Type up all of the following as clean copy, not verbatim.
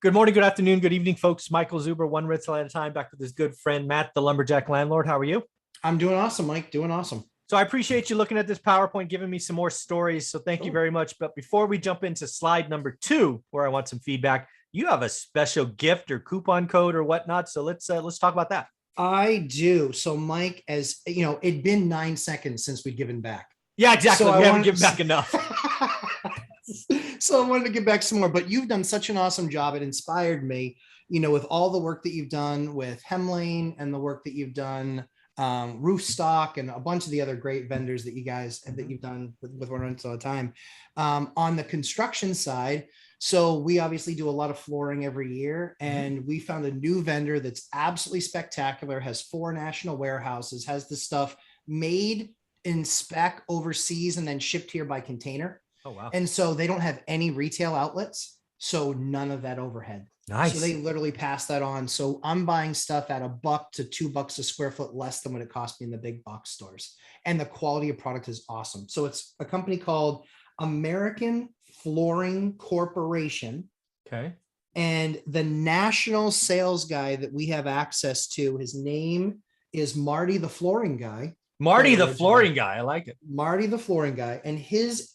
Good morning, good afternoon, good evening, folks. Michael Zuber, one rental at a time, back with his good friend, Matt, the lumberjack landlord. How are you? I'm doing awesome, Mike. Doing awesome. So I appreciate you looking at this PowerPoint, giving me some more stories. So thank you very much. But before we jump into slide number 2, where I want some feedback, you have a special gift or coupon code or whatnot. So let's talk about that. I do. So, Mike, as you know, it'd been 9 seconds since we'd given back. Yeah, exactly. So we haven't given back enough. So I wanted to give back some more, but you've done such an awesome job. It inspired me, with all the work that you've done with Hemlane and the work that you've done, Roofstock and a bunch of the other great vendors that you guys that you've done with One Rental at a Time. On the construction side, so we obviously do a lot of flooring every year, and we found a new vendor that's absolutely spectacular, has 4 national warehouses, has the stuff made in spec overseas and then shipped here by container. Oh, wow. And so they don't have any retail outlets, so none of that overhead. Nice. So they literally pass that on. So I'm buying stuff at $1 to $2 a square foot less than what it cost me in the big box stores. And the quality of product is awesome. So it's a company called American Flooring Corporation. Okay. And the national sales guy that we have access to, his name is Marty the Flooring Guy. Marty the Flooring Guy. I like it. Marty the Flooring Guy. And his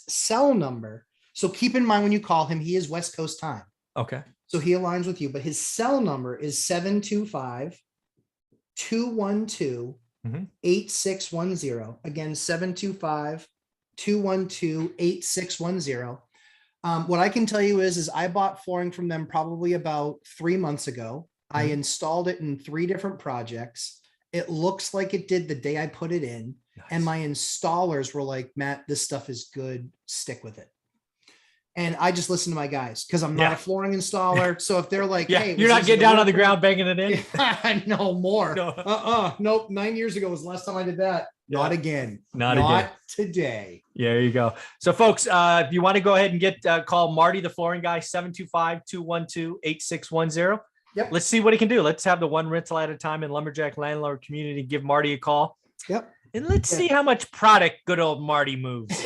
cell number. So keep in mind when you call him, he is West Coast time. Okay. So he aligns with you, but his cell number is 725-212-8610. Again, 725-212-8610. What I can tell you is I bought flooring from them probably about 3 months ago. I installed it in 3 different projects. It looks like it did the day I put it in. Nice. And my installers were like, Matt, this stuff is good. Stick with it. And I just listen to my guys because I'm not a flooring installer. So if they're like, hey, you're not getting down on the ground banging it in. No more. No. Nope. 9 years ago was the last time I did that. Yeah. Not again. Not again. Today. Yeah, there you go. So folks, if you want to go ahead and call Marty, the flooring guy, 725-212-8610. Yep. Let's see what he can do. Let's have the one rental at a time in lumberjack landlord community. Give Marty a call. Yep. And let's see how much product good old Marty moves.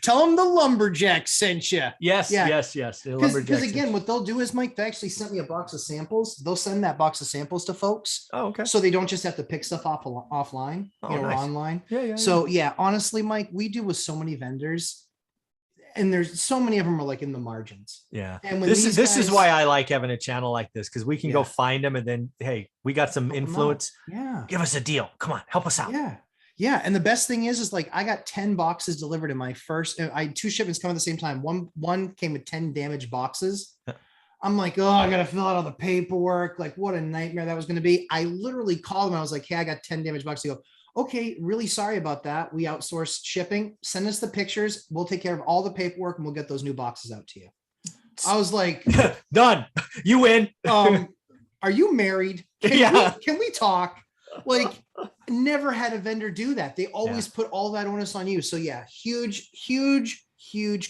Tell him the lumberjack sent you. Yes. Because again, what they'll do is, Mike, they actually sent me a box of samples. They'll send that box of samples to folks. Oh, okay. So they don't just have to pick stuff off offline, nice. or online. Yeah. So honestly, Mike, we do with so many vendors. And there's so many of them are like in the margins. Yeah. And this is why I like having a channel like this, because we can go find them and then, hey, we got some influence. Yeah. Give us a deal. Come on, help us out. Yeah. Yeah. And the best thing is like I got 10 boxes delivered in my first. I had 2 shipments come at the same time. One came with 10 damaged boxes. I'm like, oh, I got to fill out all the paperwork. Like, what a nightmare that was going to be. I literally called them. I was like, hey, I got 10 damaged boxes. They go, okay, really sorry about that. We outsource shipping. Send us the pictures. We'll take care of all the paperwork and we'll get those new boxes out to you. I was like, done. You win. Are you married? Can we talk? Like, never had a vendor do that. They always put all that onus on you. So huge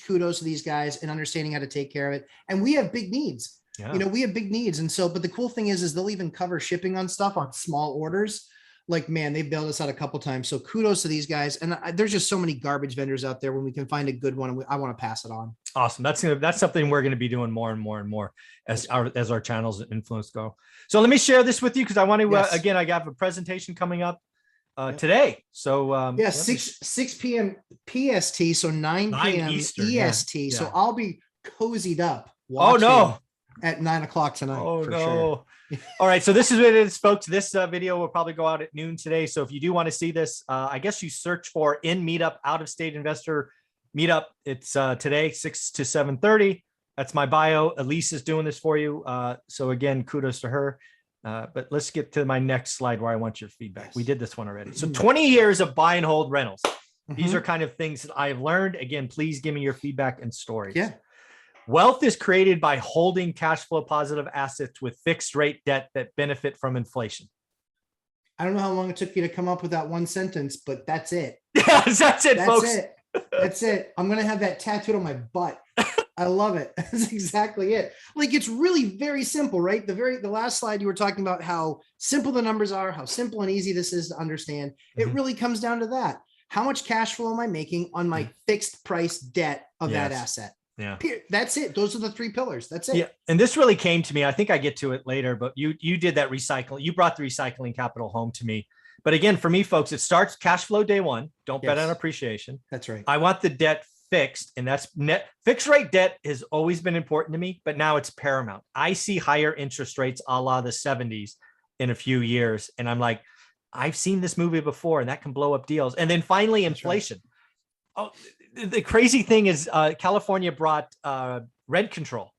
kudos to these guys and understanding how to take care of it. And we have big needs. Yeah. We have big needs. And so, but the cool thing is they'll even cover shipping on stuff on small orders. Like, man, they've bailed us out a couple times. So kudos to these guys. And there's just so many garbage vendors out there when we can find a good one. And I want to pass it on. Awesome. That's something we're going to be doing more and more as our channels and influence go. So let me share this with you because I want to, again, I got a presentation coming up today. So 6 p.m. PST. So 9 p.m. Eastern, EST. Yeah. So I'll be cozied up. At 9 o'clock tonight. Oh, for no. Sure. All right. So this is what it is, folks. This video will probably go out at noon today. So if you do want to see this, I guess you search for In Meetup Out of State Investor Meetup. It's today, 6 to 7:30. That's my bio. Elise is doing this for you. So again, kudos to her. But let's get to my next slide where I want your feedback. Yes. We did this one already. So 20 years of buy and hold rentals. These are kind of things that I've learned. Again, please give me your feedback and stories. Yeah. Wealth is created by holding cash flow positive assets with fixed rate debt that benefit from inflation. I don't know how long it took you to come up with that one sentence, but that's it. Yes, that's it, folks. That's it. I'm going to have that tattooed on my butt. I love it. That's exactly it. Like, it's really very simple, right? The last slide you were talking about how simple the numbers are, how simple and easy this is to understand. It really comes down to that. How much cash flow am I making on my fixed price debt of that asset? Yeah. That's it. Those are the three pillars. That's it. Yeah. And this really came to me. I think I get to it later, but you did that recycling. You brought the recycling capital home to me. But again, for me, folks, it starts cash flow day one. Don't bet on appreciation. That's right. I want the debt fixed, and that's net. Fixed rate debt has always been important to me, but now it's paramount. I see higher interest rates a la the 70s in a few years. And I'm like, I've seen this movie before, and that can blow up deals. And then finally, inflation. Right. Oh, the crazy thing is California brought rent control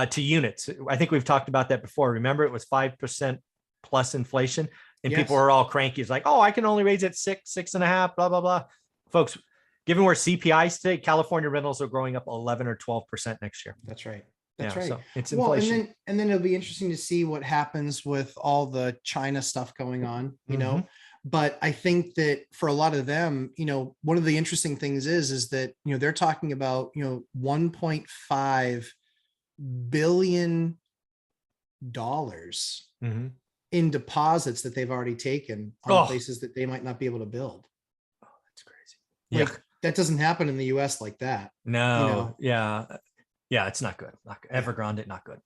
to units. I think we've talked about that before. Remember, it was 5% plus inflation, and people are all cranky. It's like, oh, I can only raise it 6.5, blah, blah, blah. Folks, given where CPI is today, California rentals are growing up 11 or 12% next year. That's right. That's right. So it's inflation. Well, and then it'll be interesting to see what happens with all the China stuff going on, you know. But I think that for a lot of them, you know, one of the interesting things is that, you know, they're talking about, you know, $1.5 billion in deposits that they've already taken on places that they might not be able to build. Oh, that's crazy. Like, that doesn't happen in the US like that. No. You know? Yeah. It's not good. Evergrande, not good.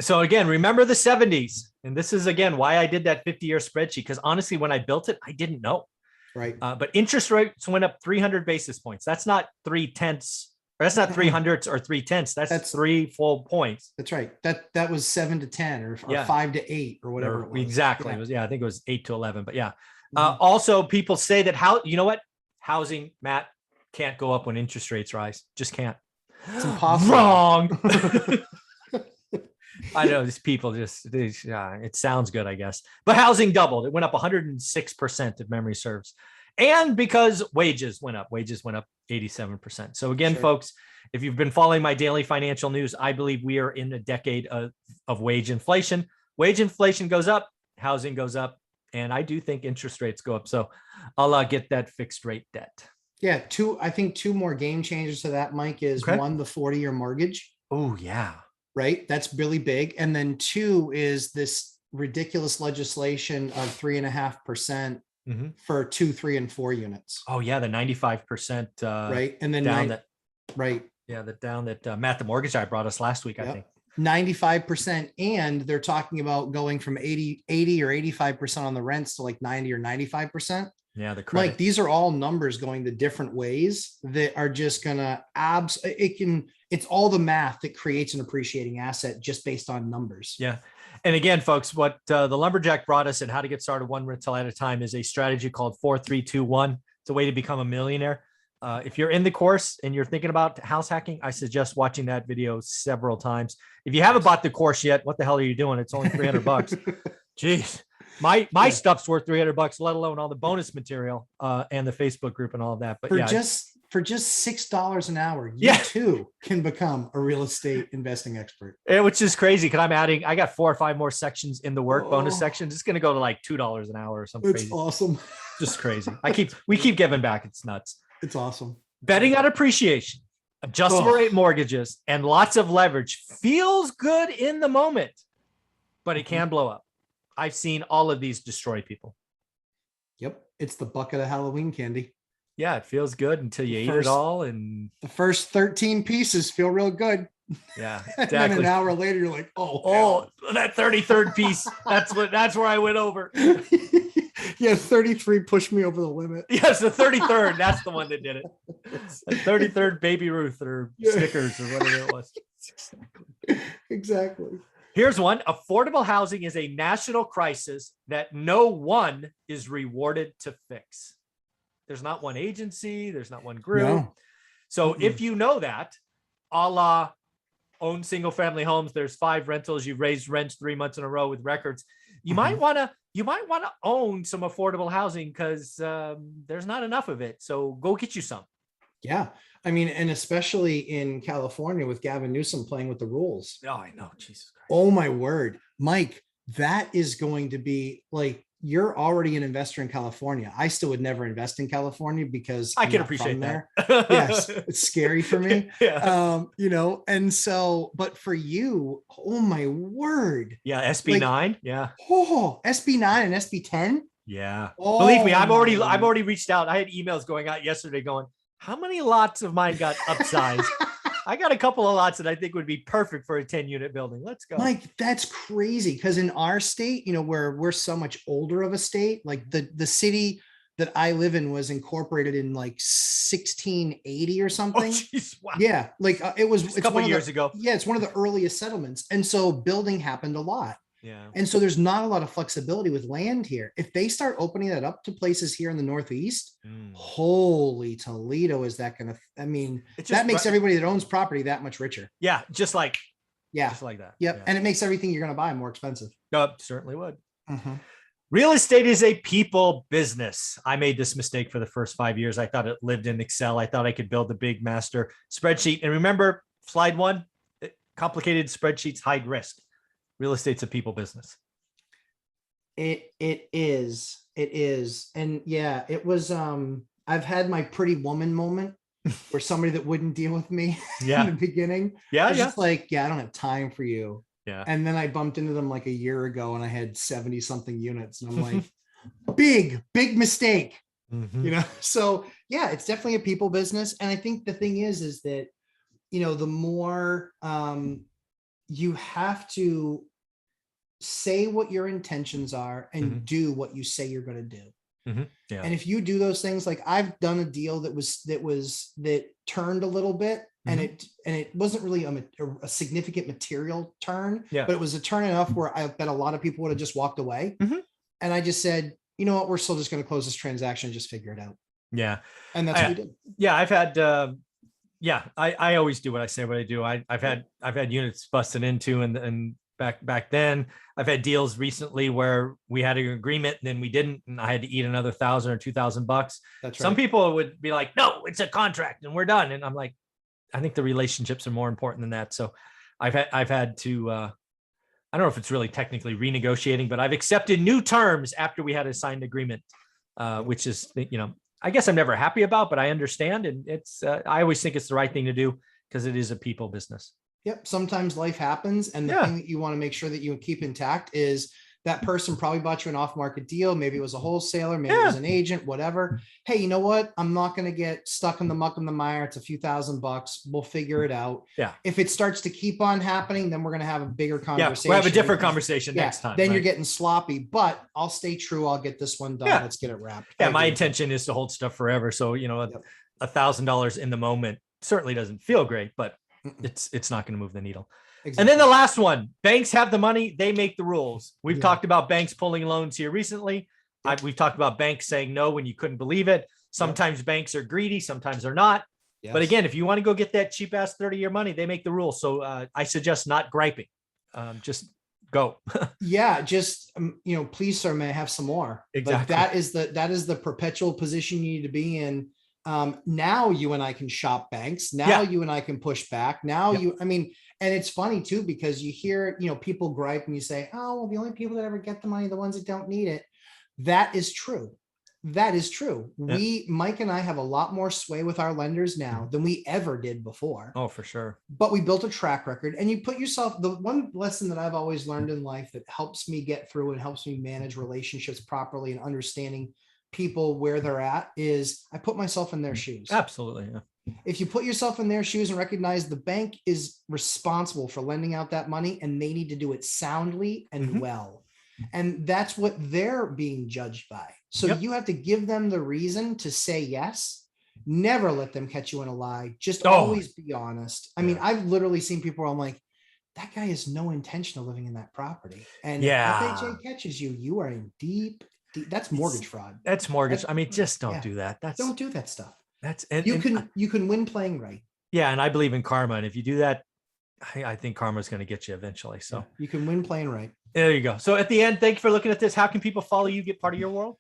So again, remember the 70s. And this is, again, why I did that 50-year spreadsheet. Because honestly, when I built it, I didn't know. Right. But interest rates went up 300 basis points. That's not 3/10. Or that's not 300ths or 3/10. That's 3 full points. That's right. That was 7 to 10 or 5 to 8 or whatever it was. Exactly. It was, I think it was 8 to 11. But yeah. Also, people say that you know what? Housing, Matt, can't go up when interest rates rise. Just can't. It's impossible. Wrong. I know these people it sounds good, I guess. But housing doubled. It went up 106% if memory serves. And because wages went up 87%. So again, folks, if you've been following my daily financial news, I believe we are in a decade of wage inflation. Wage inflation goes up, housing goes up, and I do think interest rates go up. So I'll get that fixed rate debt. Yeah, I think two more game changers to that, Mike, is one, the 40-year mortgage. Oh, yeah. Right. That's really big. And then two is this ridiculous legislation of 3.5% for 2, 3, and 4 units. Oh, yeah. The 95%. Right. And then Yeah. The down that Matt, the mortgage guy, brought us last week, I think. 95%. And they're talking about going from 80 or 85% on the rents to like 90 or 95%. Yeah, the credit. Like, these are all numbers going the different ways that are just gonna it's all the math that creates an appreciating asset just based on numbers. Yeah. And again, folks, what the Lumberjack brought us and how to get started one rental at a time is a strategy called 4-3-2-1. It's a way to become a millionaire. If you're in the course and you're thinking about house hacking, I suggest watching that video several times. If you haven't bought the course yet, what the hell are you doing? It's only $300. Jeez. My stuff's worth $300, let alone all the bonus material and the Facebook group and all of that. But for just $6 an hour, you too can become a real estate investing expert. Which is crazy because I got 4 or 5 more sections in the bonus sections. It's going to go to like $2 an hour or something. It's awesome. Just crazy. We keep giving back. It's nuts. It's awesome. Betting on appreciation, adjustable rate mortgages, and lots of leverage feels good in the moment, but it can blow up. I've seen all of these destroy people. Yep. It's the bucket of Halloween candy. Yeah. It feels good until you eat it all. And the first 13 pieces feel real good. Yeah. Exactly. And then an hour later, you're like, that 33rd piece. That's where I went over. Yeah. 33 pushed me over the limit. Yes. The 33rd. That's the one that did it. The 33rd Baby Ruth or Snickers or whatever it was. Exactly. Here's one. Affordable housing is a national crisis that no one is rewarded to fix. There's not one agency. There's not one group. No. So if you know that, a la own single family homes, there's 5 rentals, you've raised rents 3 months in a row with records. You might want to own some affordable housing because there's not enough of it. So go get you some. Yeah. I mean, and especially in California with Gavin Newsom playing with the rules. Oh, I know. Jesus Christ. Oh, my word. Mike, that is going to be like, you're already an investor in California. I still would never invest in California because I can appreciate that. Yes. It's scary for me. Yeah. And so, but for you, oh my word. Yeah. SB9. Yeah. Oh, SB9 and SB10. Yeah. Oh, believe me, I've already reached out. I had emails going out yesterday going, how many lots of mine got upsized? I got a couple of lots that I think would be perfect for a 10-unit building. Let's go. Mike, that's crazy. Because in our state, where we're so much older of a state, like the city that I live in was incorporated in like 1680 or Oh, something. geez, wow. Yeah, like It's a couple years ago. Yeah, it's one of the earliest settlements, and so building happened a lot. Yeah. And so there's not a lot of flexibility with land here. If they start opening that up to places here in the Northeast, holy Toledo, is that going to, I mean, that makes everybody that owns property that much richer. Yeah. Just like that. Yep. Yeah. And it makes everything you're going to buy more expensive. Certainly would. Mm-hmm. Real estate is a people business. I made this mistake for the first 5 years. I thought it lived in Excel. I thought I could build the big master spreadsheet. And remember, slide 1, complicated spreadsheets hide risk. Real estate's a people business. It is. And yeah, it was, I've had my pretty woman moment where somebody that wouldn't deal with me in the beginning. Yeah. Just like, I don't have time for you. Yeah. And then I bumped into them like a year ago and I had 70 something units and I'm like, big mistake, So yeah, it's definitely a people business. And I think the thing is that, the more you have to say what your intentions are and do what you say you're going to do. Yeah. And if you do those things, like I've done a deal that turned a little bit, and it wasn't really a significant material turn, but it was a turn enough where I bet a lot of people would have just walked away. And I just said, you know what, we're still just going to close this transaction and just figure it out. Yeah. And that's what we did. Yeah. I've had, I always do what I say, what I do. I've had units busted into and back then. I've had deals recently where we had an agreement and then we didn't, and I had to eat another $1,000 or $2,000. That's right. Some people would be like, no, it's a contract and we're done. And I'm like, I think the relationships are more important than that. So I've had to, I don't know if it's really technically renegotiating, but I've accepted new terms after we had a signed agreement, which is, I guess I'm never happy about, but I understand. And it's, I always think it's the right thing to do because it is a people business. Yep. Sometimes life happens. And the thing that you want to make sure that you keep intact is that person probably bought you an off-market deal. Maybe it was a wholesaler, maybe it was an agent, whatever. Hey, you know what? I'm not going to get stuck in the muck and the mire. It's a few $1,000. We'll figure it out. Yeah. If it starts to keep on happening, then we're going to have a bigger conversation. We'll have a different conversation next time. Then you're getting sloppy, but I'll stay true. I'll get this one done. Let's get it wrapped. Yeah. My intention is to hold stuff forever. So, $1,000 in the moment certainly doesn't feel great, but it's not going to move the needle. Exactly. And then the last one, banks have the money. They make the rules. We've talked about banks pulling loans here recently. We've talked about banks saying no when you couldn't believe it. Sometimes banks are greedy. Sometimes they're not. Yes. But again, if you want to go get that cheap ass 30-year money, they make the rules. So I suggest not griping. Just go. Just, please, sir, may I have some more? Exactly. Like that is the perpetual position you need to be in. Now you and I can shop banks. Now you and I can push back. Now and it's funny too, because you hear, people gripe and you say, oh, well, the only people that ever get the money are the ones that don't need it. That is true. That is true. Yeah. Mike and I have a lot more sway with our lenders now than we ever did before. Oh, for sure. But we built a track record, and you put yourself, the one lesson that I've always learned in life that helps me get through and helps me manage relationships properly and understanding people where they're at is I put myself in their shoes. Absolutely. Yeah. If you put yourself in their shoes and recognize the bank is responsible for lending out that money and they need to do it soundly and well. And that's what they're being judged by. So you have to give them the reason to say yes. Never let them catch you in a lie. Just always be honest. I mean, I've literally seen people where I'm like, that guy has no intention of living in that property. And if FHA catches you, you are in deep, that's mortgage fraud. That's mortgage. I mean, just don't do that. Don't do that stuff. You can win playing right. Yeah. And I believe in karma. And if you do that, I think karma is going to get you eventually. So you can win playing right. There you go. So at the end, thank you for looking at this. How can people follow you, get part of your world?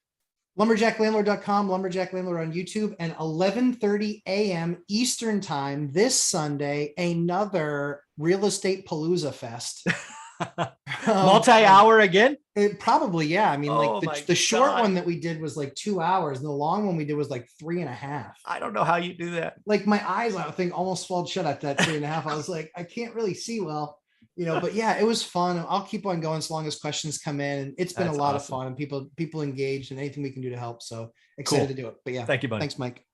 Lumberjacklandlord.com, Lumberjack Landlord on YouTube, and 11:30 a.m. Eastern time this Sunday, another Real Estate Palooza Fest. Multi-hour again? Probably, yeah. I mean, the short one that we did was like 2 hours, and the long one we did was like 3.5. I don't know how you do that. Like my eyes, I think, almost swelled shut at that 3.5. I was like, I can't really see well. But yeah, it was fun. I'll keep on going so long as questions come in. It's been a lot of fun, and people engaged, and anything we can do to help. So excited to do it. But yeah, thank you, buddy. Thanks, Mike.